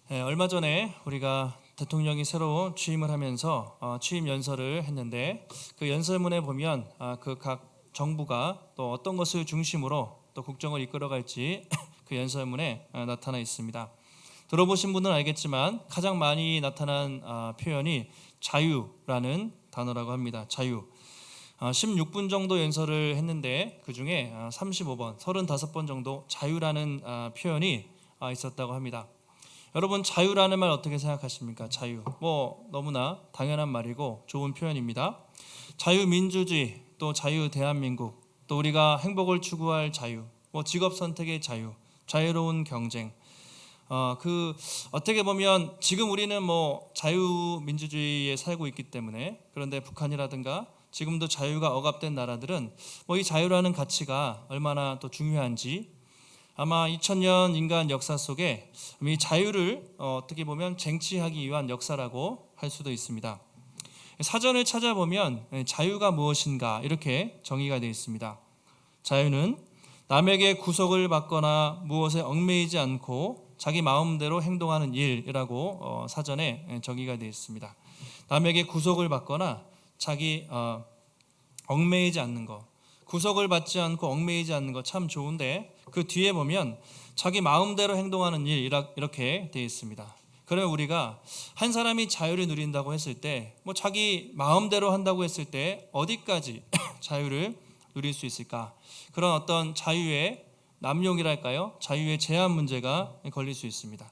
얼마 전에 우리가 대통령이 새로 취임을 하면서 취임 연설을 했는데 그 연설문에 보면 그 각 정부가 또 어떤 것을 중심으로 또 국정을 이끌어갈지 그 연설문에 나타나 있습니다. 들어보신 분은 알겠지만 가장 많이 나타난 표현이 자유라는 단어라고 합니다. 자유. 16분 정도 연설을 했는데 그 중에 35번, 35번 정도 자유라는 표현이 있었다고 합니다. 여러분, 자유라는 말 어떻게 생각하십니까? 자유. 너무나 당연한 말이고 좋은 표현입니다. 자유민주주의, 또 자유 대한민국, 또 우리가 행복을 추구할 자유, 직업 선택의 자유, 자유로운 경쟁. 어떻게 보면 지금 우리는 자유민주주의에 살고 있기 때문에, 그런데 북한이라든가 지금도 자유가 억압된 나라들은 이 자유라는 가치가 얼마나 또 중요한지, 아마 2000년 인간 역사 속에 이 자유를 어떻게 보면 쟁취하기 위한 역사라고 할 수도 있습니다. 사전을 찾아보면 자유가 무엇인가 이렇게 정의가 되어 있습니다. 자유는 남에게 구속을 받거나 무엇에 얽매이지 않고 자기 마음대로 행동하는 일이라고 사전에 정의가 되어 있습니다. 남에게 구속을 받거나 자기 얽매이지 않는 것, 구속을 받지 않고 얽매이지 않는 것 참 좋은데 그 뒤에 보면 자기 마음대로 행동하는 일 이렇게 되어 있습니다. 그러면 우리가 한 사람이 자유를 누린다고 했을 때 자기 마음대로 한다고 했을 때 어디까지 자유를 누릴 수 있을까? 그런 어떤 자유의 남용이랄까요? 자유의 제한 문제가 걸릴 수 있습니다.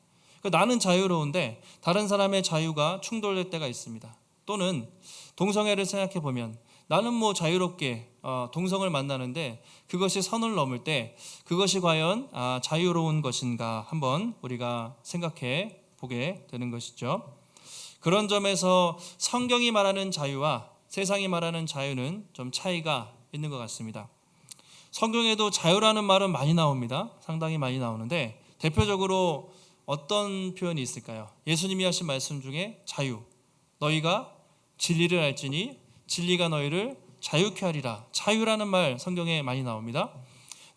나는 자유로운데 다른 사람의 자유가 충돌될 때가 있습니다. 또는 동성애를 생각해 보면 나는 자유롭게 동성을 만나는데 그것이 선을 넘을 때 그것이 과연 자유로운 것인가 한번 우리가 생각해 보게 되는 것이죠. 그런 점에서 성경이 말하는 자유와 세상이 말하는 자유는 좀 차이가 있는 것 같습니다. 성경에도 자유라는 말은 많이 나옵니다. 상당히 많이 나오는데 대표적으로 어떤 표현이 있을까요? 예수님이 하신 말씀 중에 자유, 너희가 진리를 알지니 진리가 너희를 자유케 하리라. 자유라는 말 성경에 많이 나옵니다.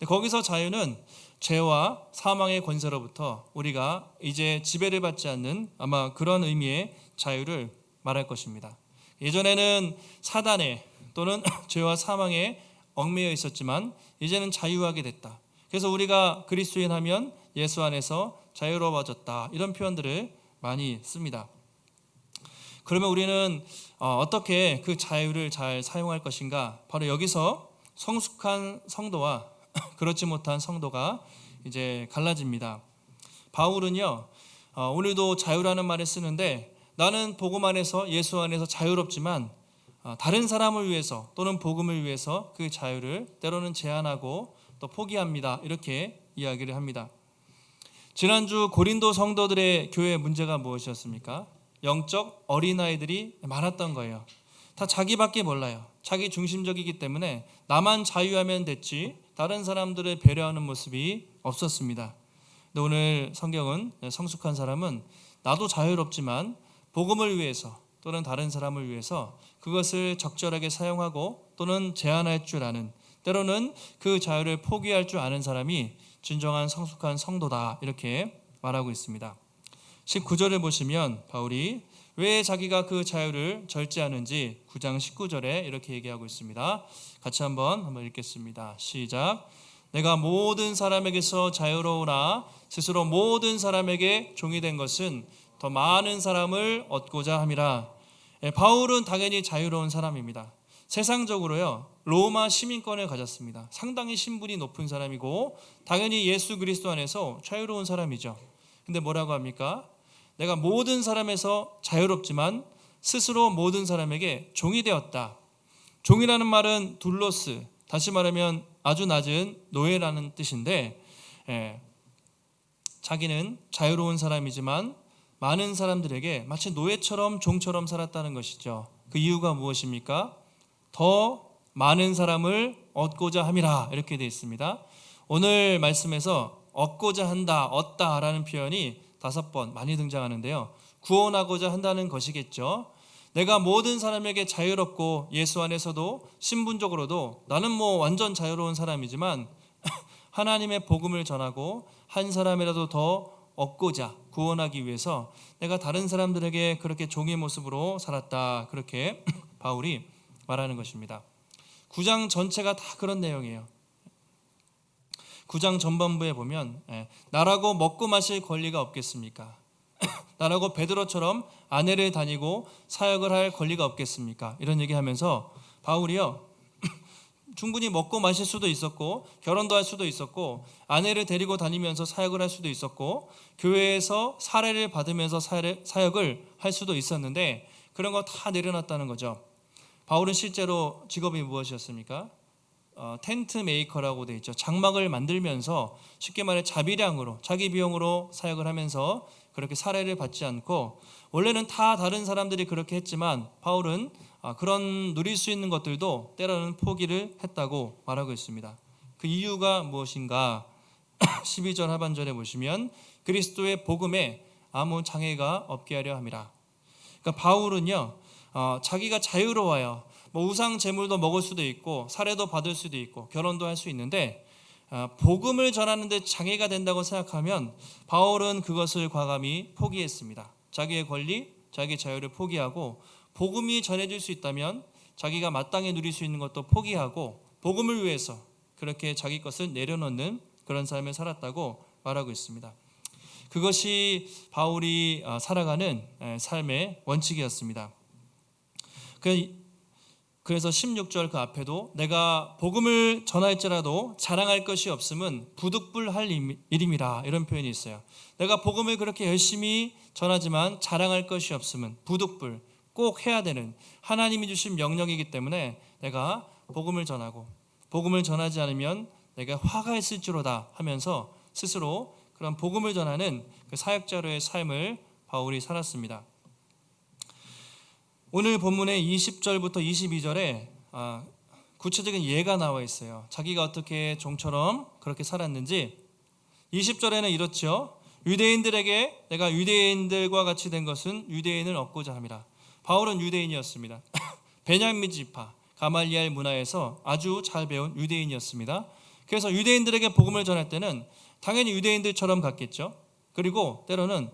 거기서 자유는 죄와 사망의 권세로부터 우리가 이제 지배를 받지 않는 아마 그런 의미의 자유를 말할 것입니다. 예전에는 사단의 또는 죄와 사망에 얽매여 있었지만 이제는 자유하게 됐다. 그래서 우리가 그리스도인 하면 예수 안에서 자유로워졌다. 이런 표현들을 많이 씁니다. 그러면 우리는 어떻게 그 자유를 잘 사용할 것인가? 바로 여기서 성숙한 성도와 그렇지 못한 성도가 이제 갈라집니다. 바울은요, 오늘도 자유라는 말을 쓰는데 나는 복음 안에서 예수 안에서 자유롭지만 다른 사람을 위해서 또는 복음을 위해서 그 자유를 때로는 제한하고 또 포기합니다. 이렇게 이야기를 합니다. 지난주 고린도 성도들의 교회 문제가 무엇이었습니까? 영적 어린아이들이 많았던 거예요. 다 자기밖에 몰라요. 자기 중심적이기 때문에 나만 자유하면 됐지 다른 사람들을 배려하는 모습이 없었습니다. 근데 오늘 성경은 성숙한 사람은 나도 자유롭지만 복음을 위해서 또는 다른 사람을 위해서 그것을 적절하게 사용하고 또는 제한할 줄 아는, 때로는 그 자유를 포기할 줄 아는 사람이 진정한 성숙한 성도다 이렇게 말하고 있습니다. 19절을 보시면 바울이 왜 자기가 그 자유를 절제하는지 9장 19절에 이렇게 얘기하고 있습니다. 같이 한번 읽겠습니다. 시작. 내가 모든 사람에게서 자유로우나 스스로 모든 사람에게 종이 된 것은 더 많은 사람을 얻고자 함이라. 바울은 당연히 자유로운 사람입니다. 세상적으로요, 로마 시민권을 가졌습니다. 상당히 신분이 높은 사람이고 당연히 예수 그리스도 안에서 자유로운 사람이죠. 근데 뭐라고 합니까? 내가 모든 사람에서 자유롭지만 스스로 모든 사람에게 종이 되었다. 종이라는 말은 둘로스, 다시 말하면 아주 낮은 노예라는 뜻인데 자기는 자유로운 사람이지만 많은 사람들에게 마치 노예처럼 종처럼 살았다는 것이죠. 그 이유가 무엇입니까? 더 많은 사람을 얻고자 함이라 이렇게 되어 있습니다. 오늘 말씀에서 얻고자 한다, 얻다라는 표현이 5번 많이 등장하는데요. 구원하고자 한다는 것이겠죠. 내가 모든 사람에게 자유롭고 예수 안에서도 신분적으로도 나는 완전 자유로운 사람이지만 하나님의 복음을 전하고 한 사람이라도 더 얻고자 구원하기 위해서 내가 다른 사람들에게 그렇게 종의 모습으로 살았다. 그렇게 바울이 말하는 것입니다. 9장 전체가 다 그런 내용이에요. 9장 전반부에 보면 나라고 먹고 마실 권리가 없겠습니까? 나라고 베드로처럼 아내를 다니고 사역을 할 권리가 없겠습니까? 이런 얘기하면서 바울이요, 충분히 먹고 마실 수도 있었고 결혼도 할 수도 있었고 아내를 데리고 다니면서 사역을 할 수도 있었고 교회에서 사례를 받으면서 사역을 할 수도 있었는데 그런 거 다 내려놨다는 거죠. 바울은 실제로 직업이 무엇이었습니까? 텐트 메이커라고 돼 있죠. 장막을 만들면서 쉽게 말해 자비량으로 자기 비용으로 사역을 하면서 그렇게 사례를 받지 않고, 원래는 다 다른 사람들이 그렇게 했지만 바울은 그런 누릴 수 있는 것들도 때로는 포기를 했다고 말하고 있습니다. 그 이유가 무엇인가? 12절 하반절에 보시면 그리스도의 복음에 아무 장애가 없게 하려 함이라. 그러니까 바울은요, 자기가 자유로워요. 뭐 우상 제물도 먹을 수도 있고 사례도 받을 수도 있고 결혼도 할 수 있는데 복음을 전하는 데 장애가 된다고 생각하면 바울은 그것을 과감히 포기했습니다. 자기의 권리, 자기의 자유를 포기하고 복음이 전해질 수 있다면 자기가 마땅히 누릴 수 있는 것도 포기하고 복음을 위해서 그렇게 자기 것을 내려놓는 그런 삶을 살았다고 말하고 있습니다. 그것이 바울이 살아가는 삶의 원칙이었습니다. 그래서 16절 그 앞에도 내가 복음을 전할지라도 자랑할 것이 없음은 부득불할 일임이라, 이런 표현이 있어요. 내가 복음을 그렇게 열심히 전하지만 자랑할 것이 없음은 부득불, 꼭 해야 되는 하나님이 주신 명령이기 때문에 내가 복음을 전하고 복음을 전하지 않으면 내가 화가 있을지로다 하면서 스스로 그런 복음을 전하는 그 사역자로의 삶을 바울이 살았습니다. 오늘 본문의 20절부터 22절에 구체적인 예가 나와 있어요. 자기가 어떻게 종처럼 그렇게 살았는지. 20절에는 이렇죠. 유대인들에게 내가 유대인들과 같이 된 것은 유대인을 얻고자 함이라. 바울은 유대인이었습니다. 베냐민 지파 가말리엘 문화에서 아주 잘 배운 유대인이었습니다. 그래서 유대인들에게 복음을 전할 때는 당연히 유대인들처럼 갔겠죠. 그리고 때로는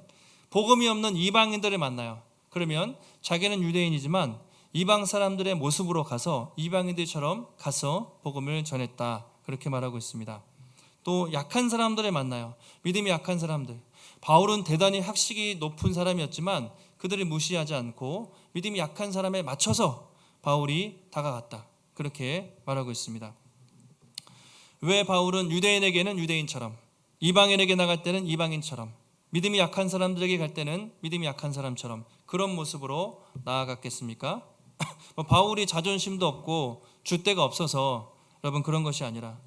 복음이 없는 이방인들을 만나요. 그러면 자기는 유대인이지만 이방 사람들의 모습으로 가서 이방인들처럼 가서 복음을 전했다, 그렇게 말하고 있습니다. 또 약한 사람들을 만나요. 믿음이 약한 사람들. 바울은 대단히 학식이 높은 사람이었지만 그들을 무시하지 않고 믿음이 약한 사람에 맞춰서 바울이 다가갔다, 그렇게 말하고 있습니다. 왜 바울은 유대인에게는 유대인처럼, 이방인에게 나갈 때는 이방인처럼, 믿음이 약한 사람들에게 갈 때는 믿음이 약한 사람처럼 그런 모습으로 나아갔겠습니까? 바울이 자존심도 없고 줏대가 없어서 여러분 그런 것이 아니라,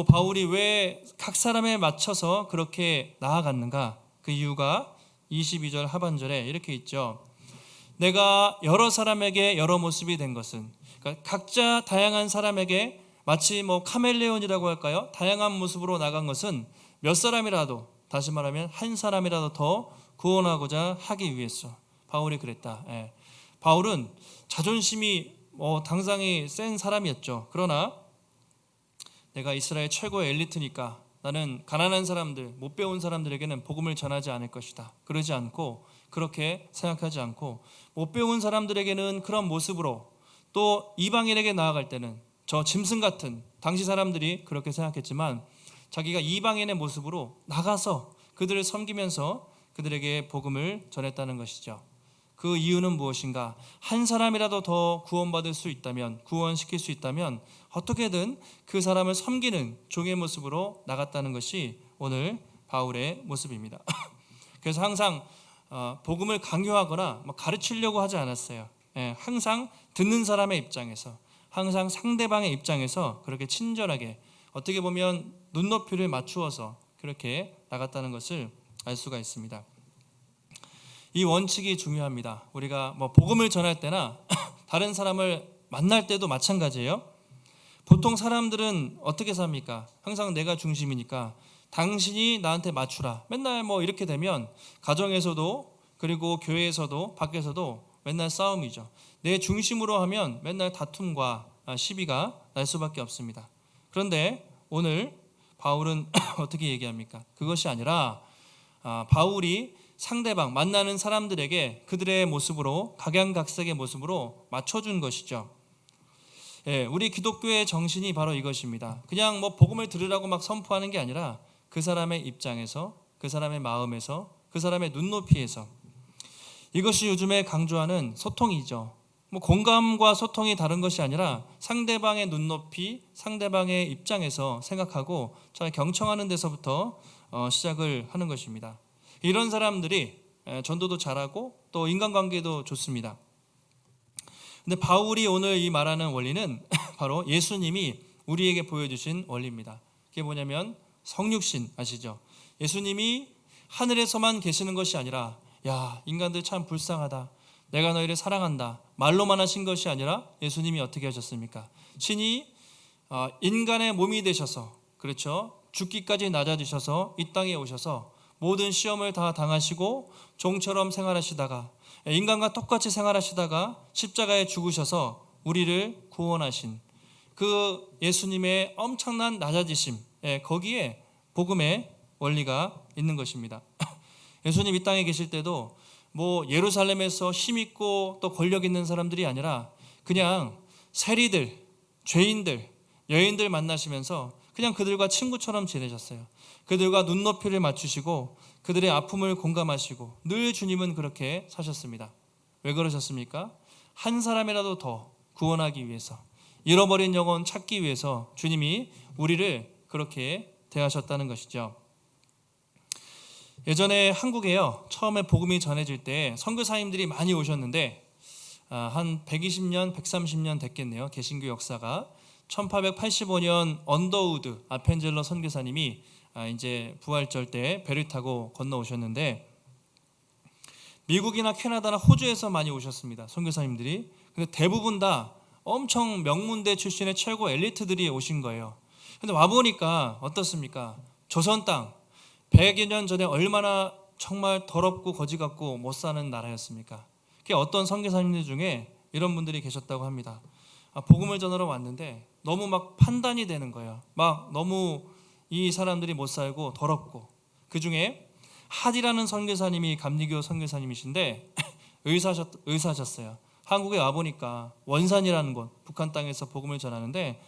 바울이 왜 각 사람에 맞춰서 그렇게 나아갔는가? 그 이유가 22절 하반절에 이렇게 있죠. 내가 여러 사람에게 여러 모습이 된 것은, 그러니까 각자 다양한 사람에게 마치 카멜레온이라고 할까요? 다양한 모습으로 나간 것은 몇 사람이라도, 다시 말하면 한 사람이라도 더 구원하고자 하기 위해서 바울이 그랬다. 바울은 자존심이 당상히 센 사람이었죠. 그러나 내가 이스라엘 최고의 엘리트니까 나는 가난한 사람들, 못 배운 사람들에게는 복음을 전하지 않을 것이다, 그러지 않고, 그렇게 생각하지 않고 못 배운 사람들에게는 그런 모습으로, 또 이방인에게 나아갈 때는 저 짐승 같은, 당시 사람들이 그렇게 생각했지만 자기가 이방인의 모습으로 나가서 그들을 섬기면서 그들에게 복음을 전했다는 것이죠. 그 이유는 무엇인가? 한 사람이라도 더 구원받을 수 있다면, 구원시킬 수 있다면 어떻게든 그 사람을 섬기는 종의 모습으로 나갔다는 것이 오늘 바울의 모습입니다. 그래서 항상 복음을 강요하거나 가르치려고 하지 않았어요. 항상 듣는 사람의 입장에서, 항상 상대방의 입장에서 그렇게 친절하게, 어떻게 보면 눈높이를 맞추어서 그렇게 나갔다는 것을 알 수가 있습니다. 이 원칙이 중요합니다. 우리가 복음을 전할 때나 다른 사람을 만날 때도 마찬가지예요. 보통 사람들은 어떻게 삽니까? 항상 내가 중심이니까 당신이 나한테 맞추라, 맨날 이렇게 되면 가정에서도, 그리고 교회에서도, 밖에서도 맨날 싸움이죠. 내 중심으로 하면 맨날 다툼과 시비가 날 수밖에 없습니다. 그런데 오늘 바울은 어떻게 얘기합니까? 그것이 아니라 바울이 상대방 만나는 사람들에게 그들의 모습으로 각양각색의 모습으로 맞춰준 것이죠. 예, 우리 기독교의 정신이 바로 이것입니다. 그냥 뭐 복음을 들으라고 막 선포하는 게 아니라 그 사람의 입장에서, 그 사람의 마음에서, 그 사람의 눈높이에서. 이것이 요즘에 강조하는 소통이죠. 뭐 공감과 소통이 다른 것이 아니라 상대방의 눈높이, 상대방의 입장에서 생각하고 잘 경청하는 데서부터 시작을 하는 것입니다. 이런 사람들이 전도도 잘하고 또 인간관계도 좋습니다. 근데 바울이 오늘 이 말하는 원리는 바로 예수님이 우리에게 보여주신 원리입니다. 그게 뭐냐면 성육신 아시죠? 예수님이 하늘에서만 계시는 것이 아니라 야, 인간들 참 불쌍하다, 내가 너희를 사랑한다, 말로만 하신 것이 아니라 예수님이 어떻게 하셨습니까? 친히 인간의 몸이 되셔서, 그렇죠, 죽기까지 낮아지셔서 이 땅에 오셔서 모든 시험을 다 당하시고 종처럼 생활하시다가 인간과 똑같이 생활하시다가 십자가에 죽으셔서 우리를 구원하신 그 예수님의 엄청난 낮아지심, 거기에 복음의 원리가 있는 것입니다. 예수님 이 땅에 계실 때도 뭐 예루살렘에서 힘있고 또 권력 있는 사람들이 아니라 그냥 세리들, 죄인들, 여인들 만나시면서 그냥 그들과 친구처럼 지내셨어요. 그들과 눈높이를 맞추시고 그들의 아픔을 공감하시고 늘 주님은 그렇게 사셨습니다. 왜 그러셨습니까? 한 사람이라도 더 구원하기 위해서, 잃어버린 영혼 찾기 위해서 주님이 우리를 그렇게 대하셨다는 것이죠. 예전에 한국에요, 처음에 복음이 전해질 때 선교사님들이 많이 오셨는데 한 120년, 130년 됐겠네요. 개신교 역사가. 1885년 언더우드 아펜젤러 선교사님이 이제 부활절 때 배를 타고 건너오셨는데 미국이나 캐나다나 호주에서 많이 오셨습니다. 선교사님들이. 근데 대부분 다 엄청 명문대 출신의 최고 엘리트들이 오신 거예요. 근데 와보니까 어떻습니까? 조선 땅 100여 년 전에 얼마나 정말 더럽고 거지 같고 못 사는 나라였습니까? 그게 어떤 선교사님들 중에 이런 분들이 계셨다고 합니다. 복음을 전하러 왔는데 너무 막 판단이 되는 거예요. 막 너무 이 사람들이 못 살고 더럽고. 그 중에 핫이라는 선교사님이 감리교 선교사님이신데 의사셨어요. 한국에 와보니까 원산이라는 곳, 북한 땅에서 복음을 전하는데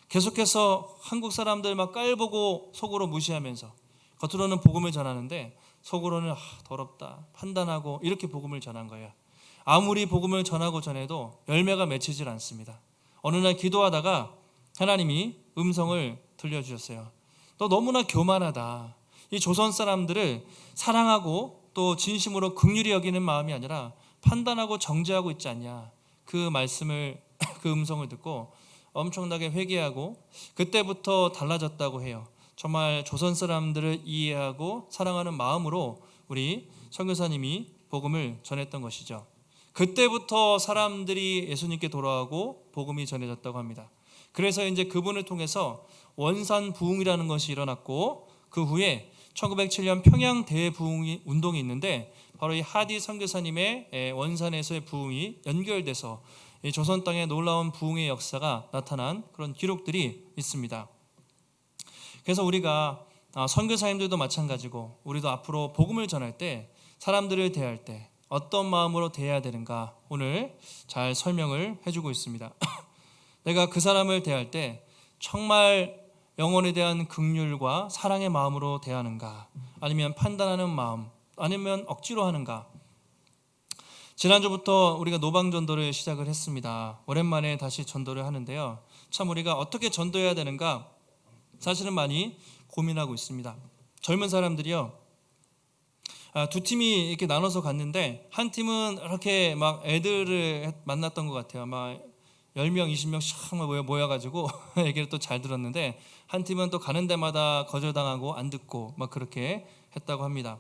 계속해서 한국 사람들 막 깔보고 속으로 무시하면서 겉으로는 복음을 전하는데 속으로는 더럽다, 판단하고 이렇게 복음을 전한 거예요. 아무리 복음을 전하고 전해도 열매가 맺히질 않습니다. 어느 날 기도하다가 하나님이 음성을 들려주셨어요. 너 너무나 교만하다. 이 조선 사람들을 사랑하고 또 진심으로 긍휼히 여기는 마음이 아니라 판단하고 정죄하고 있지 않냐. 그 말씀을, 그 음성을 듣고 엄청나게 회개하고 그때부터 달라졌다고 해요. 정말 조선 사람들을 이해하고 사랑하는 마음으로 우리 선교사님이 복음을 전했던 것이죠. 그때부터 사람들이 예수님께 돌아오고 복음이 전해졌다고 합니다. 그래서 이제 그분을 통해서 원산 부흥이라는 것이 일어났고 그 후에 1907년 평양 대부흥 운동이 있는데 바로 이 하디 선교사님의 원산에서의 부흥이 연결돼서 이 조선 땅에 놀라운 부흥의 역사가 나타난 그런 기록들이 있습니다. 그래서 우리가 선교사님들도 마찬가지고 우리도 앞으로 복음을 전할 때 사람들을 대할 때 어떤 마음으로 대해야 되는가 오늘 잘 설명을 해주고 있습니다. 내가 그 사람을 대할 때 정말 영혼에 대한 긍휼과 사랑의 마음으로 대하는가, 아니면 판단하는 마음, 아니면 억지로 하는가. 지난주부터 우리가 노방전도를 시작을 했습니다. 오랜만에 다시 전도를 하는데요, 참 우리가 어떻게 전도해야 되는가 사실은 많이 고민하고 있습니다. 젊은 사람들이요, 두 팀이 이렇게 나눠서 갔는데 한 팀은 이렇게 막 애들을 만났던 것 같아요. 막 10명, 20명씩 모여가지고 얘기를 또 잘 들었는데 한 팀은 또 가는 데마다 거절당하고 안 듣고 막 그렇게 했다고 합니다.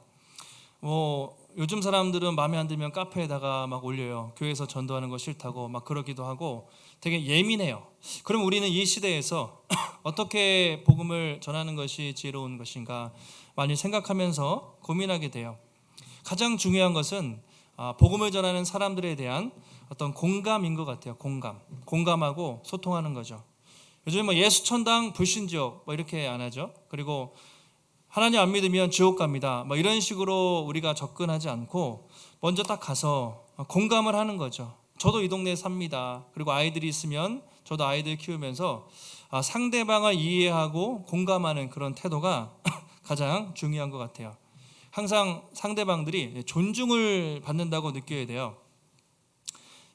뭐 요즘 사람들은 마음에 안 들면 카페에다가 막 올려요. 교회에서 전도하는 거 싫다고 막 그러기도 하고 되게 예민해요. 그럼 우리는 이 시대에서 어떻게 복음을 전하는 것이 지혜로운 것인가 많이 생각하면서 고민하게 돼요. 가장 중요한 것은 복음을 전하는 사람들에 대한 어떤 공감인 것 같아요. 공감하고 소통하는 거죠. 요즘 뭐 예수천당 불신지옥 뭐 이렇게 안 하죠. 그리고 하나님 안 믿으면 지옥 갑니다. 뭐 이런 식으로 우리가 접근하지 않고 먼저 딱 가서 공감을 하는 거죠. 저도 이 동네에 삽니다. 그리고 아이들이 있으면 저도 아이들 키우면서 상대방을 이해하고 공감하는 그런 태도가 가장 중요한 것 같아요. 항상 상대방들이 존중을 받는다고 느껴야 돼요.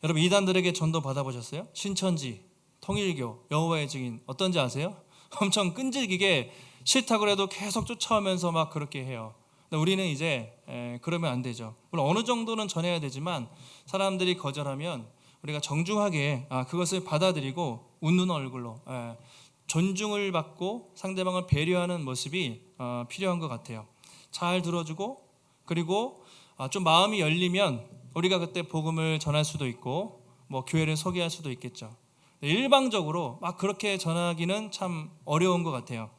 여러분 이단들에게 전도 받아보셨어요? 신천지, 통일교, 여호와의 증인 어떤지 아세요? 엄청 끈질기게 싫다고 그래도 계속 쫓아오면서 막 그렇게 해요. 근데 우리는 이제 그러면 안 되죠. 물론 어느 정도는 전해야 되지만 사람들이 거절하면 우리가 정중하게 그것을 받아들이고 웃는 얼굴로 존중을 받고 상대방을 배려하는 모습이 필요한 것 같아요. 잘 들어주고 그리고 좀 마음이 열리면 우리가 그때 복음을 전할 수도 있고 뭐 교회를 소개할 수도 있겠죠. 일방적으로 막 그렇게 전하기는 참 어려운 것 같아요.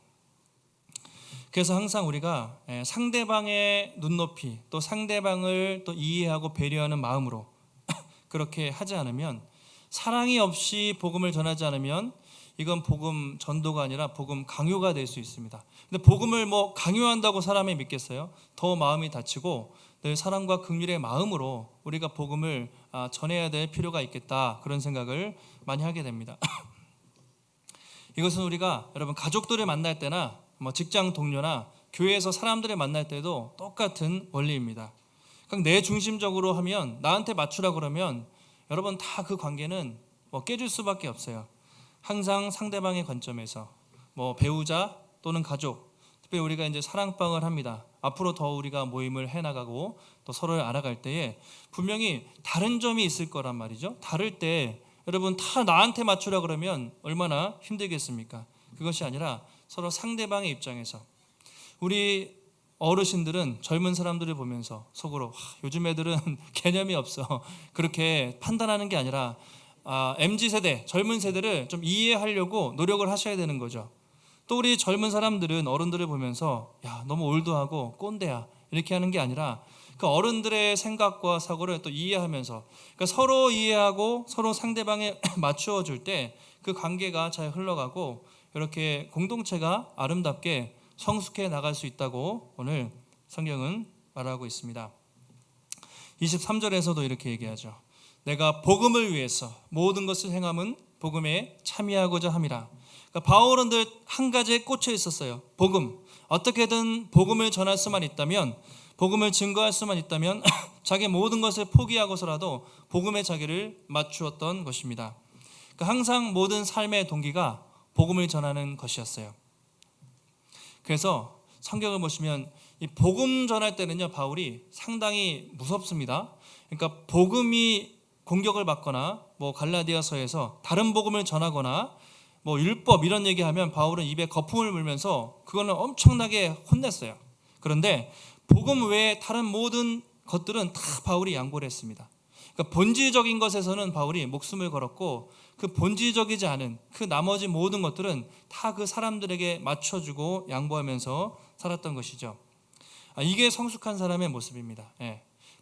그래서 항상 우리가 상대방의 눈높이 또 상대방을 또 이해하고 배려하는 마음으로 그렇게 하지 않으면 사랑이 없이 복음을 전하지 않으면 이건 복음 전도가 아니라 복음 강요가 될 수 있습니다. 근데 복음을 뭐 강요한다고 사람이 믿겠어요? 더 마음이 다치고 늘 사랑과 긍휼의 마음으로 우리가 복음을 전해야 될 필요가 있겠다 그런 생각을 많이 하게 됩니다. 이것은 우리가 여러분 가족들을 만날 때나 뭐 직장 동료나 교회에서 사람들을 만날 때도 똑같은 원리입니다. 그냥 내 중심적으로 하면 나한테 맞추라 그러면 여러분 다 그 관계는 뭐 깨질 수밖에 없어요. 항상 상대방의 관점에서 뭐 배우자 또는 가족, 특별히 우리가 이제 사랑방을 합니다. 앞으로 더 우리가 모임을 해나가고 또 서로를 알아갈 때에 분명히 다른 점이 있을 거란 말이죠. 다를 때 여러분 다 나한테 맞추라 그러면 얼마나 힘들겠습니까? 그것이 아니라 서로 상대방의 입장에서 우리 어르신들은 젊은 사람들을 보면서 속으로 요즘 애들은 개념이 없어 그렇게 판단하는 게 아니라 MZ세대, 젊은 세대를 좀 이해하려고 노력을 하셔야 되는 거죠. 또 우리 젊은 사람들은 어른들을 보면서 야 너무 올드하고 꼰대야 이렇게 하는 게 아니라 그 어른들의 생각과 사고를 또 이해하면서 그러니까 서로 이해하고 서로 상대방에 맞추어 줄 때 그 관계가 잘 흘러가고 이렇게 공동체가 아름답게 성숙해 나갈 수 있다고 오늘 성경은 말하고 있습니다. 23절에서도 이렇게 얘기하죠. 내가 복음을 위해서 모든 것을 행함은 복음에 참여하고자 함이라. 그러니까 바울은 늘 한 가지에 꽂혀 있었어요. 복음. 어떻게든 복음을 전할 수만 있다면 복음을 증거할 수만 있다면 자기 모든 것을 포기하고서라도 복음에 자기를 맞추었던 것입니다. 그러니까 항상 모든 삶의 동기가 복음을 전하는 것이었어요. 그래서 성경을 보시면 이 복음 전할 때는요 바울이 상당히 무섭습니다. 그러니까 복음이 공격을 받거나 뭐 갈라디아서에서 다른 복음을 전하거나 뭐 율법 이런 얘기하면 바울은 입에 거품을 물면서 그거는 엄청나게 혼냈어요. 그런데 복음 외에 다른 모든 것들은 다 바울이 양보를 했습니다. 그러니까 본질적인 것에서는 바울이 목숨을 걸었고 그 본질적이지 않은 그 나머지 모든 것들은 다 그 사람들에게 맞춰주고 양보하면서 살았던 것이죠. 이게 성숙한 사람의 모습입니다.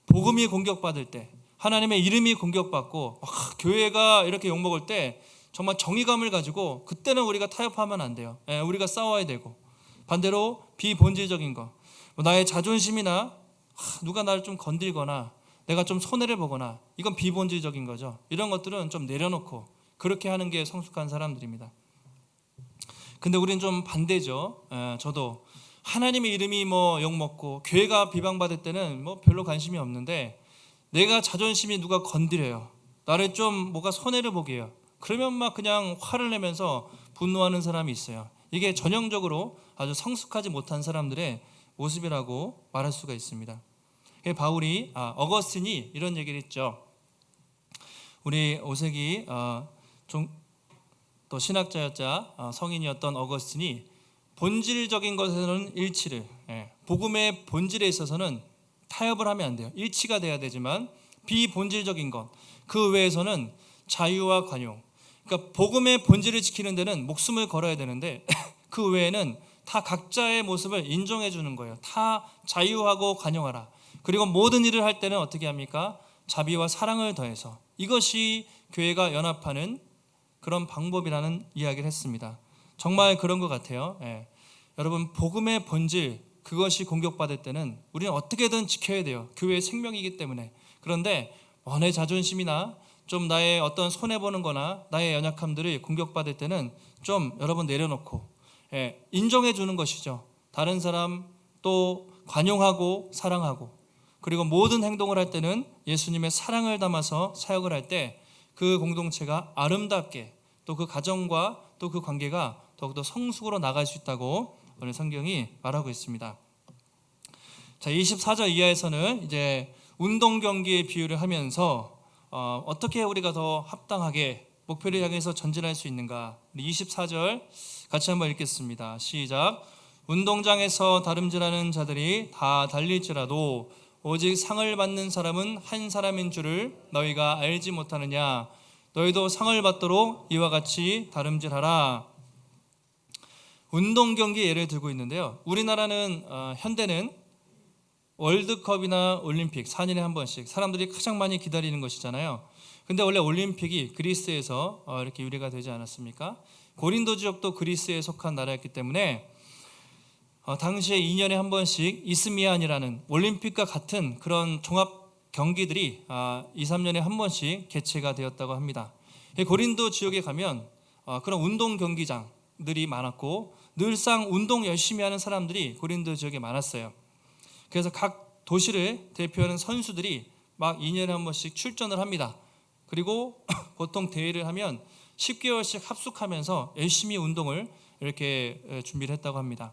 복음이 공격받을 때 하나님의 이름이 공격받고 교회가 이렇게 욕먹을 때 정말 정의감을 가지고 그때는 우리가 타협하면 안 돼요. 우리가 싸워야 되고 반대로 비본질적인 것 나의 자존심이나 누가 나를 좀 건들거나 내가 좀 손해를 보거나 이건 비본질적인 거죠. 이런 것들은 좀 내려놓고 그렇게 하는 게 성숙한 사람들입니다. 근데 우리는 좀 반대죠. 저도 하나님의 이름이 뭐 욕먹고 교회가 비방받을 때는 뭐 별로 관심이 없는데 내가 자존심이 누가 건드려요. 나를 좀 뭐가 손해를 보게 해요. 그러면 막 그냥 화를 내면서 분노하는 사람이 있어요. 이게 전형적으로 아주 성숙하지 못한 사람들의 모습이라고 말할 수가 있습니다. 바울이 어거스틴이 이런 얘기를 했죠. 우리 5세기 또 신학자였자 성인이었던 어거스틴이 본질적인 것에서는 일치를 복음의 본질에 있어서는 타협을 하면 안 돼요. 일치가 돼야 되지만 비본질적인 것 그 외에서는 자유와 관용 그러니까 복음의 본질을 지키는 데는 목숨을 걸어야 되는데 그 외에는 다 각자의 모습을 인정해 주는 거예요. 다 자유하고 관용하라. 그리고 모든 일을 할 때는 어떻게 합니까? 자비와 사랑을 더해서 이것이 교회가 연합하는 그런 방법이라는 이야기를 했습니다. 정말 그런 것 같아요. 여러분, 복음의 본질, 그것이 공격받을 때는 우리는 어떻게든 지켜야 돼요. 교회의 생명이기 때문에. 그런데 내 자존심이나 좀 나의 어떤 손해보는 거나 나의 연약함들이 공격받을 때는 좀 여러분 내려놓고 인정해 주는 것이죠. 다른 사람 또 관용하고 사랑하고, 그리고 모든 행동을 할 때는 예수님의 사랑을 담아서 사역을 할 때 그 공동체가 아름답게, 또 그 가정과 또 그 관계가 더욱더 성숙으로 나갈 수 있다고 오늘 성경이 말하고 있습니다. 자, 24절 이하에서는 이제 운동 경기의 비유를 하면서 어떻게 우리가 더 합당하게 목표를 향해서 전진할 수 있는가. 24절 같이 한번 읽겠습니다. 시작. 운동장에서 다름질하는 자들이 다 달릴지라도 오직 상을 받는 사람은 한 사람인 줄을 너희가 알지 못하느냐. 너희도 상을 받도록 이와 같이 다름질하라. 운동 경기 예를 들고 있는데요. 우리나라는 현대는 월드컵이나 올림픽 4년에 한 번씩 사람들이 가장 많이 기다리는 것이잖아요. 근데 원래 올림픽이 그리스에서 이렇게 유래가 되지 않았습니까? 고린도 지역도 그리스에 속한 나라였기 때문에 당시에 2년에 한 번씩 이스미안이라는 올림픽과 같은 그런 종합 경기들이 2, 3년에 한 번씩 개최가 되었다고 합니다. 고린도 지역에 가면 그런 운동 경기장들이 많았고 늘상 운동 열심히 하는 사람들이 고린도 지역에 많았어요. 그래서 각 도시를 대표하는 선수들이 막 2년에 한 번씩 출전을 합니다. 그리고 보통 대회를 하면 10개월씩 합숙하면서 열심히 운동을 이렇게 준비를 했다고 합니다.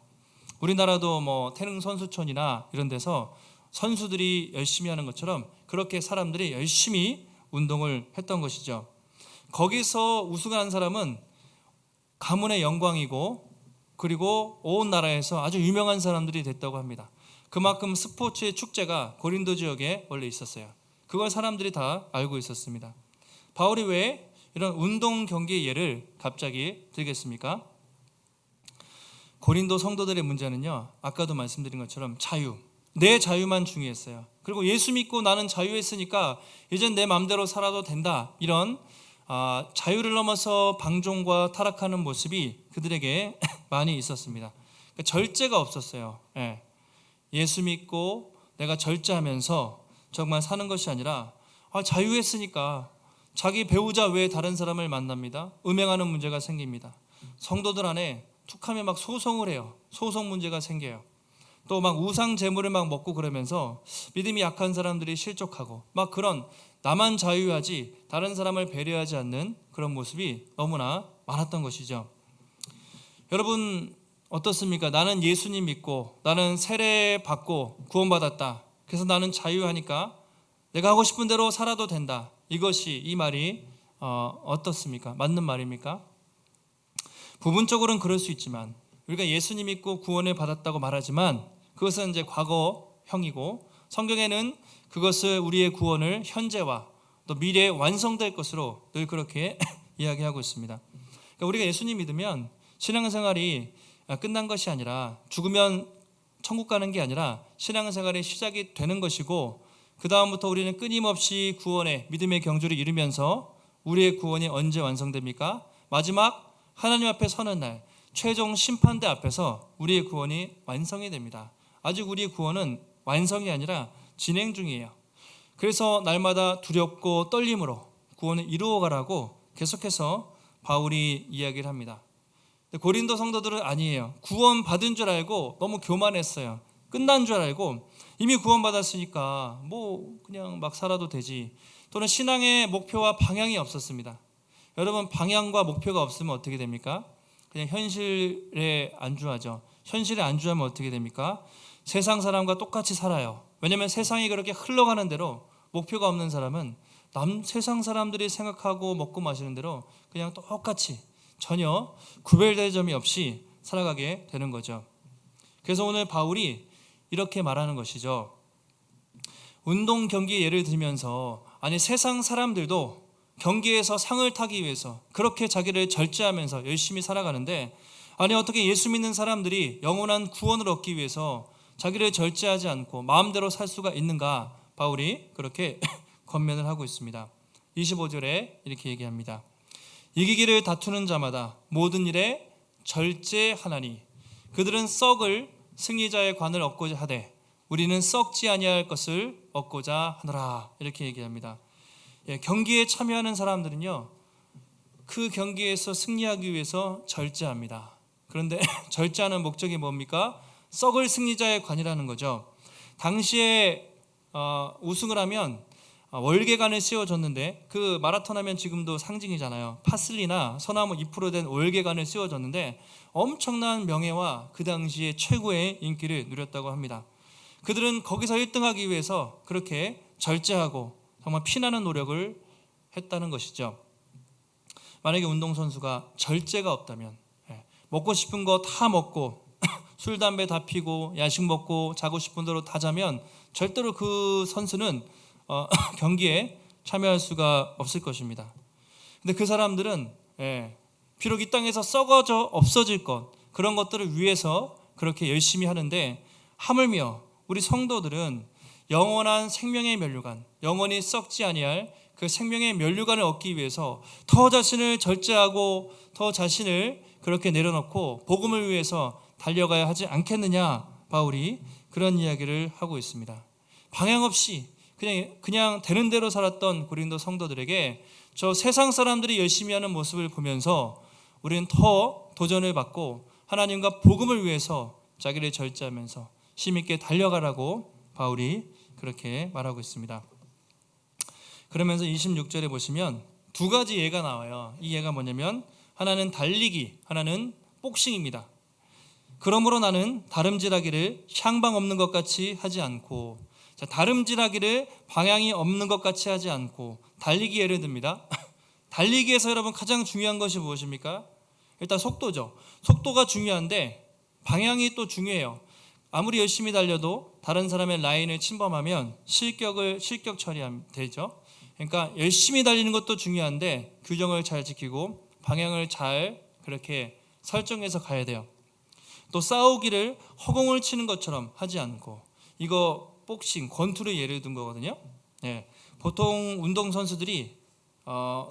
우리나라도 뭐 태릉 선수촌이나 이런 데서 선수들이 열심히 하는 것처럼 그렇게 사람들이 열심히 운동을 했던 것이죠. 거기서 우승한 사람은 가문의 영광이고, 그리고 온 나라에서 아주 유명한 사람들이 됐다고 합니다. 그만큼 스포츠의 축제가 고린도 지역에 원래 있었어요. 그걸 사람들이 다 알고 있었습니다. 바울이 왜 이런 운동 경기의 예를 갑자기 들겠습니까? 고린도 성도들의 문제는요, 아까도 말씀드린 것처럼 자유, 내 자유만 중요했어요. 그리고 예수 믿고 나는 자유했으니까 이젠 내 마음대로 살아도 된다, 이런 자유를 넘어서 방종과 타락하는 모습이 그들에게 많이 있었습니다. 그러니까 절제가 없었어요. 예수 믿고 내가 절제하면서 정말 사는 것이 아니라 자유했으니까 자기 배우자 외에 다른 사람을 만납니다. 음행하는 문제가 생깁니다. 성도들 안에 툭하면 막 소송을 해요. 소송 문제가 생겨요. 또 막 우상 제물을 막 먹고 그러면서 믿음이 약한 사람들이 실족하고, 막 그런 나만 자유하지 다른 사람을 배려하지 않는 그런 모습이 너무나 많았던 것이죠. 여러분 어떻습니까? 나는 예수님 믿고 나는 세례 받고 구원받았다. 그래서 나는 자유하니까 내가 하고 싶은 대로 살아도 된다. 이 말이 어떻습니까? 맞는 말입니까? 부분적으로는 그럴 수 있지만, 우리가 예수님 믿고 구원을 받았다고 말하지만 그것은 이제 과거형이고, 성경에는 그것을 우리의 구원을 현재와 또 미래에 완성될 것으로 늘 그렇게 이야기하고 있습니다. 그러니까 우리가 예수님 믿으면 신앙생활이 끝난 것이 아니라, 죽으면 천국 가는 게 아니라 신앙생활의 시작이 되는 것이고, 그 다음부터 우리는 끊임없이 구원의 믿음의 경주를 이루면서 우리의 구원이 언제 완성됩니까? 마지막 하나님 앞에 서는 날, 최종 심판대 앞에서 우리의 구원이 완성이 됩니다. 아직 우리의 구원은 완성이 아니라 진행 중이에요. 그래서 날마다 두렵고 떨림으로 구원을 이루어가라고 계속해서 바울이 이야기를 합니다. 고린도 성도들은 아니에요. 구원 받은 줄 알고 너무 교만했어요. 끝난 줄 알고 이미 구원 받았으니까 뭐 그냥 막 살아도 되지, 또는 신앙의 목표와 방향이 없었습니다. 여러분, 방향과 목표가 없으면 어떻게 됩니까? 그냥 현실에 안주하죠. 현실에 안주하면 어떻게 됩니까? 세상 사람과 똑같이 살아요. 왜냐하면 세상이 그렇게 흘러가는 대로, 목표가 없는 사람은 세상 사람들이 생각하고 먹고 마시는 대로 그냥 똑같이 전혀 구별될 점이 없이 살아가게 되는 거죠. 그래서 오늘 바울이 이렇게 말하는 것이죠. 운동 경기 예를 들면서, 아니 세상 사람들도 경기에서 상을 타기 위해서 그렇게 자기를 절제하면서 열심히 살아가는데, 아니 어떻게 예수 믿는 사람들이 영원한 구원을 얻기 위해서 자기를 절제하지 않고 마음대로 살 수가 있는가? 바울이 그렇게 권면을 하고 있습니다. 25절에 이렇게 얘기합니다. 이기기를 다투는 자마다 모든 일에 절제하나니 그들은 썩을 승리자의 관을 얻고자 하되 우리는 썩지 아니할 것을 얻고자 하노라. 이렇게 얘기합니다. 경기에 참여하는 사람들은요, 그 경기에서 승리하기 위해서 절제합니다. 그런데 절제하는 목적이 뭡니까? 썩을 승리자의 관이라는 거죠. 당시에 우승을 하면 월계관을 씌워줬는데, 그 마라톤 하면 지금도 상징이잖아요. 파슬리나 소나무 잎으로 된 월계관을 씌워줬는데 엄청난 명예와 그 당시에 최고의 인기를 누렸다고 합니다. 그들은 거기서 1등하기 위해서 그렇게 절제하고 정말 피나는 노력을 했다는 것이죠. 만약에 운동선수가 절제가 없다면, 먹고 싶은 거 다 먹고 술, 담배 다 피고 야식 먹고 자고 싶은 대로 다 자면 절대로 그 선수는 경기에 참여할 수가 없을 것입니다. 근데 그 사람들은 비록 이 땅에서 썩어져 없어질 것, 그런 것들을 위해서 그렇게 열심히 하는데, 하물며 우리 성도들은 영원한 생명의 면류관, 영원히 썩지 아니할 그 생명의 면류관을 얻기 위해서 더 자신을 절제하고 더 자신을 그렇게 내려놓고 복음을 위해서 달려가야 하지 않겠느냐, 바울이 그런 이야기를 하고 있습니다. 방향 없이 그냥 되는 대로 살았던 고린도 성도들에게 저 세상 사람들이 열심히 하는 모습을 보면서 우리는 더 도전을 받고 하나님과 복음을 위해서 자기를 절제하면서 힘있게 달려가라고 바울이 그렇게 말하고 있습니다. 그러면서 26절에 보시면 두 가지 예가 나와요. 이 예가 뭐냐면, 하나는 달리기, 하나는 복싱입니다. 그러므로 나는 다름질하기를 향방 없는 것 같이 하지 않고, 다름질하기를 방향이 없는 것 같이 하지 않고, 달리기 예를 듭니다. 달리기에서 여러분 가장 중요한 것이 무엇입니까? 일단 속도죠. 속도가 중요한데 방향이 또 중요해요. 아무리 열심히 달려도 다른 사람의 라인을 침범하면 실격 처리하면 되죠. 그러니까 열심히 달리는 것도 중요한데 규정을 잘 지키고 방향을 잘 그렇게 설정해서 가야 돼요. 또 싸우기를 허공을 치는 것처럼 하지 않고, 이거 복싱, 권투를 예를 든 거거든요. 보통 운동선수들이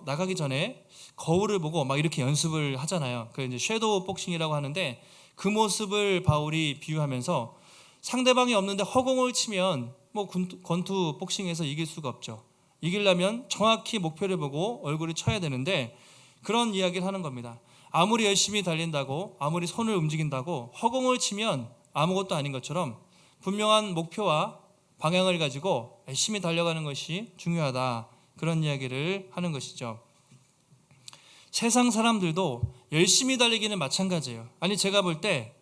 나가기 전에 거울을 보고 막 이렇게 연습을 하잖아요. 그 이제 섀도우 복싱이라고 하는데, 그 모습을 바울이 비유하면서 상대방이 없는데 허공을 치면 뭐 권투 복싱에서 이길 수가 없죠. 이기려면 정확히 목표를 보고 얼굴을 쳐야 되는데, 그런 이야기를 하는 겁니다. 아무리 열심히 달린다고, 아무리 손을 움직인다고 허공을 치면 아무것도 아닌 것처럼 분명한 목표와 방향을 가지고 열심히 달려가는 것이 중요하다, 그런 이야기를 하는 것이죠. 세상 사람들도 열심히 달리기는 마찬가지예요. 아니, 제가 볼 때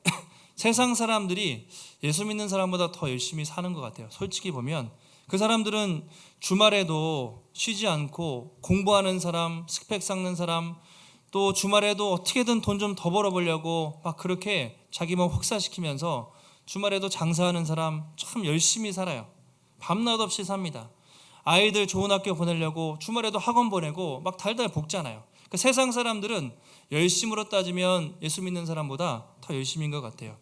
세상 사람들이 예수 믿는 사람보다 더 열심히 사는 것 같아요. 솔직히 보면 그 사람들은 주말에도 쉬지 않고 공부하는 사람, 스펙 쌓는 사람, 또 주말에도 어떻게든 돈 좀 더 벌어보려고 막 그렇게 자기 몸 혹사시키면서 주말에도 장사하는 사람, 참 열심히 살아요. 밤낮 없이 삽니다. 아이들 좋은 학교 보내려고 주말에도 학원 보내고 막 달달 볶잖아요. 그러니까 세상 사람들은 열심으로 따지면 예수 믿는 사람보다 더 열심인 것 같아요.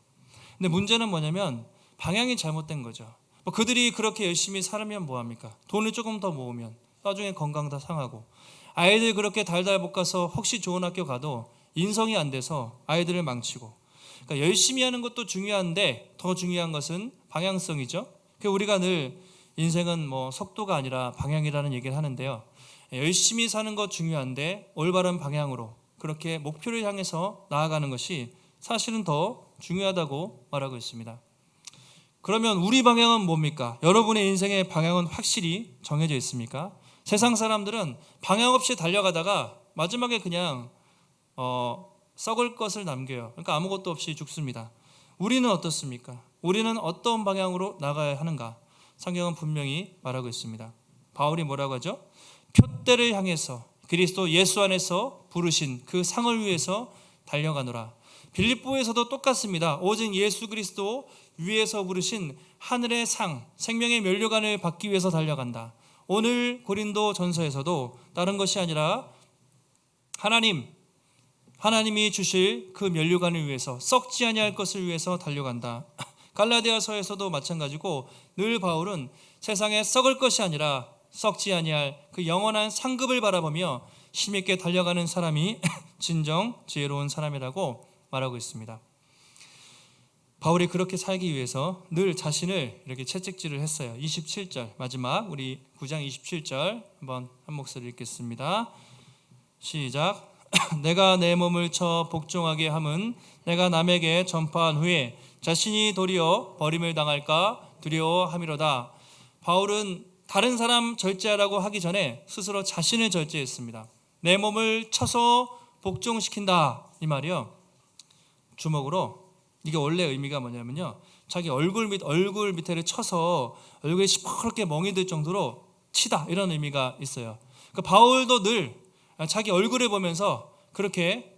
근데 문제는 뭐냐면 방향이 잘못된 거죠. 그들이 그렇게 열심히 살면 뭐합니까? 돈을 조금 더 모으면 나중에 건강 다 상하고, 아이들 그렇게 달달 볶아서 혹시 좋은 학교 가도 인성이 안 돼서 아이들을 망치고. 그러니까 열심히 하는 것도 중요한데 더 중요한 것은 방향성이죠. 우리가 늘 인생은 뭐 속도가 아니라 방향이라는 얘기를 하는데요. 열심히 사는 것 중요한데 올바른 방향으로 그렇게 목표를 향해서 나아가는 것이 사실은 더 중요하다고 말하고 있습니다. 그러면 우리 방향은 뭡니까? 여러분의 인생의 방향은 확실히 정해져 있습니까? 세상 사람들은 방향 없이 달려가다가 마지막에 그냥 썩을 것을 남겨요. 그러니까 아무것도 없이 죽습니다. 우리는 어떻습니까? 우리는 어떤 방향으로 나가야 하는가? 성경은 분명히 말하고 있습니다. 바울이 뭐라고 하죠? 표대를 향해서 그리스도 예수 안에서 부르신 그 상을 위해서 달려가노라. 빌립보에서도 똑같습니다. 오직 예수 그리스도 위에서 부르신 하늘의 상, 생명의 면류관을 받기 위해서 달려간다. 오늘 고린도 전서에서도 다른 것이 아니라 하나님이 주실 그 면류관을 위해서, 썩지 아니할 것을 위해서 달려간다. 갈라디아서에서도 마찬가지고, 늘 바울은 세상에 썩을 것이 아니라 썩지 아니할 그 영원한 상급을 바라보며 힘있게 달려가는 사람이 진정 지혜로운 사람이라고 말하고 있습니다. 바울이 그렇게 살기 위해서 늘 자신을 이렇게 채찍질을 했어요. 27절 마지막 우리 9장 27절 한번 한 목소리 읽겠습니다. 시작. 내가 내 몸을 쳐 복종하게 함은 내가 남에게 전파한 후에 자신이 도리어 버림을 당할까 두려워함이로다. 바울은 다른 사람 절제하라고 하기 전에 스스로 자신을 절제했습니다. 내 몸을 쳐서 복종시킨다 이 말이요. 주먹으로 이게 원래 의미가 뭐냐면요, 자기 얼굴 밑에를 쳐서 얼굴이 시퍼렇게 멍이 들 정도로 치다 이런 의미가 있어요. 그러니까 바울도 늘 자기 얼굴을 보면서 그렇게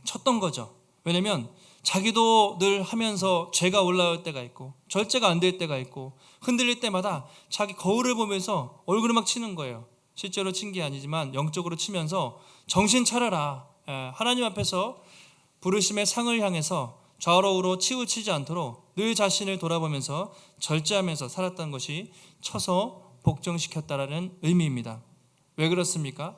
쳤던 거죠. 왜냐하면 자기도 늘 하면서 죄가 올라올 때가 있고 절제가 안 될 때가 있고 흔들릴 때마다 자기 거울을 보면서 얼굴을 막 치는 거예요. 실제로 친 게 아니지만 영적으로 치면서 정신 차려라, 하나님 앞에서 부르심의 상을 향해서 좌우로 치우치지 않도록 늘 자신을 돌아보면서 절제하면서 살았던 것이 쳐서 복종시켰다라는 의미입니다. 왜 그렇습니까?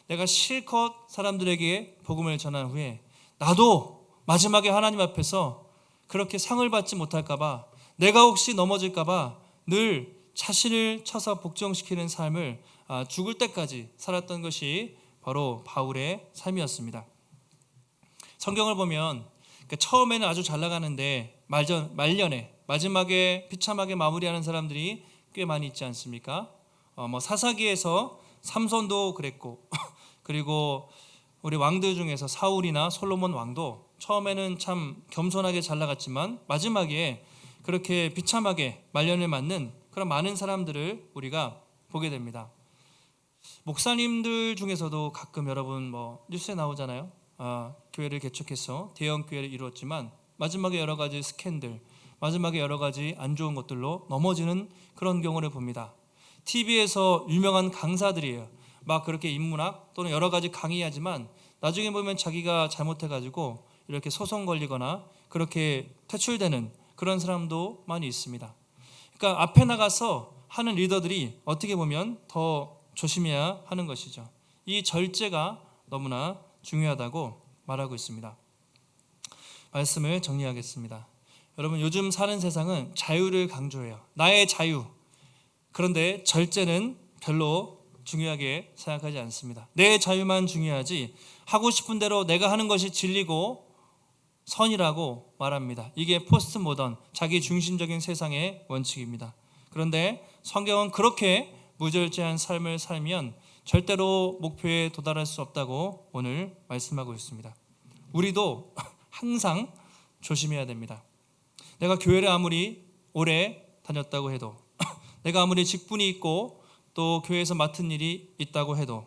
내가 실컷 사람들에게 복음을 전한 후에 나도 마지막에 하나님 앞에서 그렇게 상을 받지 못할까 봐, 내가 혹시 넘어질까 봐 늘 자신을 쳐서 복종시키는 삶을 죽을 때까지 살았던 것이 바로 바울의 삶이었습니다. 성경을 보면 처음에는 아주 잘 나가는데 말년에 마지막에 비참하게 마무리하는 사람들이 꽤 많이 있지 않습니까? 사사기에서 삼손도 그랬고 그리고 우리 왕들 중에서 사울이나 솔로몬 왕도 처음에는 참 겸손하게 잘 나갔지만 마지막에 그렇게 비참하게 말년을 맞는 그런 많은 사람들을 우리가 보게 됩니다. 목사님들 중에서도 가끔 여러분 뉴스에 나오잖아요. 교회를 개척해서 대형 교회를 이루었지만 마지막에 여러 가지 스캔들, 마지막에 여러 가지 안 좋은 것들로 넘어지는 그런 경우를 봅니다. TV에서 유명한 강사들이에요. 막 그렇게 인문학 또는 여러 가지 강의하지만 나중에 보면 자기가 잘못해가지고 이렇게 소송 걸리거나 그렇게 퇴출되는 그런 사람도 많이 있습니다. 그러니까 앞에 나가서 하는 리더들이 어떻게 보면 더 조심해야 하는 것이죠. 이 절제가 너무나 중요하다고 말하고 있습니다. 말씀을 정리하겠습니다. 여러분, 요즘 사는 세상은 자유를 강조해요. 나의 자유. 그런데 절제는 별로 중요하게 생각하지 않습니다. 내 자유만 중요하지 하고 싶은 대로 내가 하는 것이 진리고 선이라고 말합니다. 이게 포스트 모던, 자기 중심적인 세상의 원칙입니다. 그런데 성경은 그렇게 무절제한 삶을 살면 절대로 목표에 도달할 수 없다고 오늘 말씀하고 있습니다. 우리도 항상 조심해야 됩니다. 내가 교회를 아무리 오래 다녔다고 해도 내가 아무리 직분이 있고 또 교회에서 맡은 일이 있다고 해도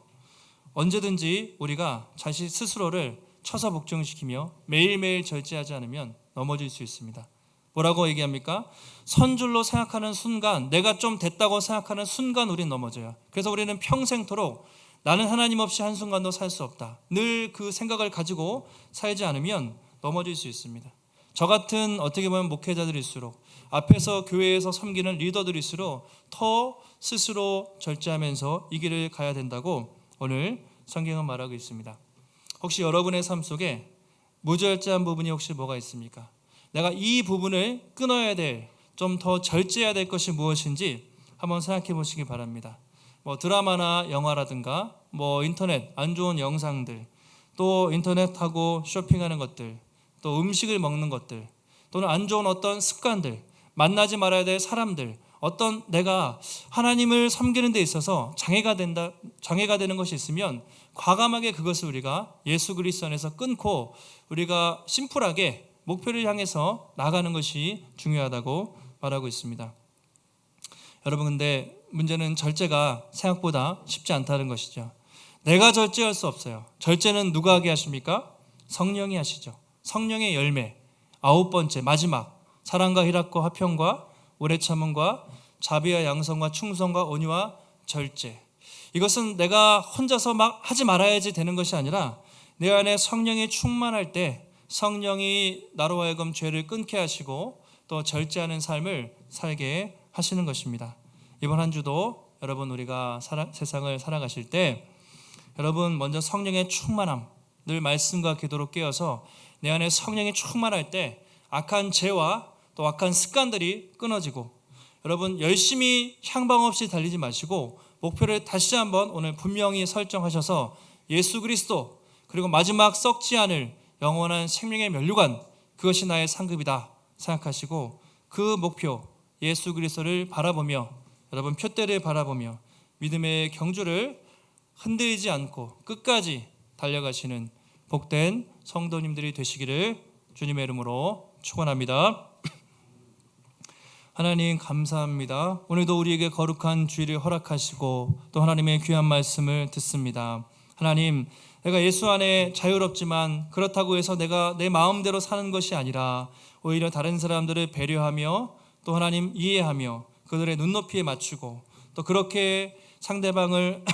언제든지 우리가 자신 스스로를 쳐서 복종시키며 매일매일 절제하지 않으면 넘어질 수 있습니다. 뭐라고 얘기합니까? 선줄로 생각하는 순간, 내가 좀 됐다고 생각하는 순간 우리는 넘어져요. 그래서 우리는 평생토록 나는 하나님 없이 한순간도 살 수 없다, 늘 그 생각을 가지고 살지 않으면 넘어질 수 있습니다. 저 같은 어떻게 보면 목회자들일수록, 앞에서 교회에서 섬기는 리더들일수록 더 스스로 절제하면서 이 길을 가야 된다고 오늘 성경은 말하고 있습니다. 혹시 여러분의 삶 속에 무절제한 부분이 혹시 뭐가 있습니까? 내가 이 부분을 끊어야 될, 좀 더 절제해야 될 것이 무엇인지 한번 생각해 보시기 바랍니다. 드라마나 영화라든가 인터넷 안 좋은 영상들, 또 인터넷하고 쇼핑하는 것들, 또 음식을 먹는 것들, 또는 안 좋은 어떤 습관들, 만나지 말아야 될 사람들, 어떤 내가 하나님을 섬기는 데 있어서 장애가 되는 것이 있으면 과감하게 그것을 우리가 예수 그리스도 안에서 끊고 우리가 심플하게 목표를 향해서 나가는 것이 중요하다고 말하고 있습니다. 여러분, 근데 문제는 절제가 생각보다 쉽지 않다는 것이죠. 내가 절제할 수 없어요. 절제는 누가 하게 하십니까? 성령이 하시죠. 성령의 열매, 9번째 마지막, 사랑과 희락과 화평과 오래 참음과 자비와 양성과 충성과 온유와 절제. 이것은 내가 혼자서 막 하지 말아야지 되는 것이 아니라 내 안에 성령이 충만할 때 성령이 나로 하여금 죄를 끊게 하시고 또 절제하는 삶을 살게 하시는 것입니다. 이번 한 주도 여러분, 우리가 세상을 살아가실 때 여러분 먼저 성령의 충만함, 늘 말씀과 기도로 깨어서 내 안에 성령이 충만할 때 악한 죄와 또 악한 습관들이 끊어지고, 여러분 열심히 향방 없이 달리지 마시고 목표를 다시 한번 오늘 분명히 설정하셔서 예수 그리스도, 그리고 마지막 썩지 않을 영원한 생명의 면류관, 그것이 나의 상급이다 생각하시고 그 목표 예수 그리스도를 바라보며, 여러분 표대를 바라보며 믿음의 경주를 흔들리지 않고 끝까지 달려가시는 복된 성도님들이 되시기를 주님의 이름으로 축원합니다. 하나님 감사합니다. 오늘도 우리에게 거룩한 주일을 허락하시고 또 하나님의 귀한 말씀을 듣습니다. 하나님, 내가 예수 안에 자유롭지만 그렇다고 해서 내가 내 마음대로 사는 것이 아니라 오히려 다른 사람들을 배려하며 또 하나님 이해하며 그들의 눈높이에 맞추고 또 그렇게 상대방을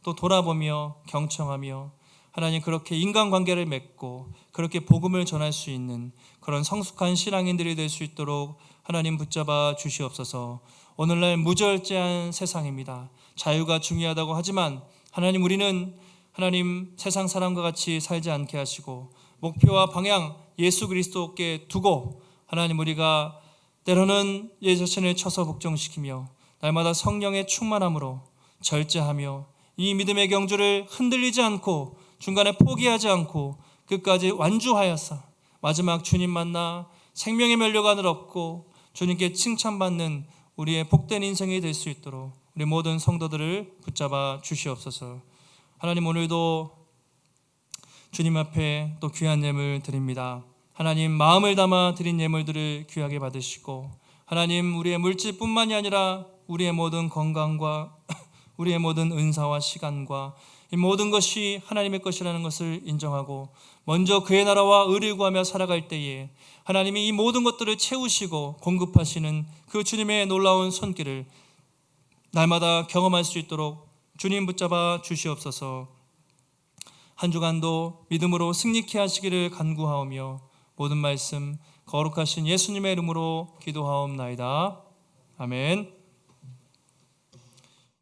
또 돌아보며 경청하며 하나님 그렇게 인간관계를 맺고 그렇게 복음을 전할 수 있는 그런 성숙한 신앙인들이 될 수 있도록 하나님 붙잡아 주시옵소서. 오늘날 무절제한 세상입니다. 자유가 중요하다고 하지만 하나님, 우리는 하나님 세상 사람과 같이 살지 않게 하시고 목표와 방향 예수 그리스도께 두고 하나님, 우리가 때로는 예 자신을 쳐서 복종시키며 날마다 성령의 충만함으로 절제하며 이 믿음의 경주를 흔들리지 않고 중간에 포기하지 않고 끝까지 완주하여서 마지막 주님 만나 생명의 면류관을 얻고 주님께 칭찬받는 우리의 복된 인생이 될 수 있도록 우리 모든 성도들을 붙잡아 주시옵소서. 하나님, 오늘도 주님 앞에 또 귀한 예물 드립니다. 하나님, 마음을 담아 드린 예물들을 귀하게 받으시고 하나님, 우리의 물질뿐만이 아니라 우리의 모든 건강과 우리의 모든 은사와 시간과 이 모든 것이 하나님의 것이라는 것을 인정하고 먼저 그의 나라와 의를 구하며 살아갈 때에 하나님이 이 모든 것들을 채우시고 공급하시는 그 주님의 놀라운 손길을 날마다 경험할 수 있도록 주님 붙잡아 주시옵소서. 한 주간도 믿음으로 승리케 하시기를 간구하오며 모든 말씀 거룩하신 예수님의 이름으로 기도하옵나이다. 아멘.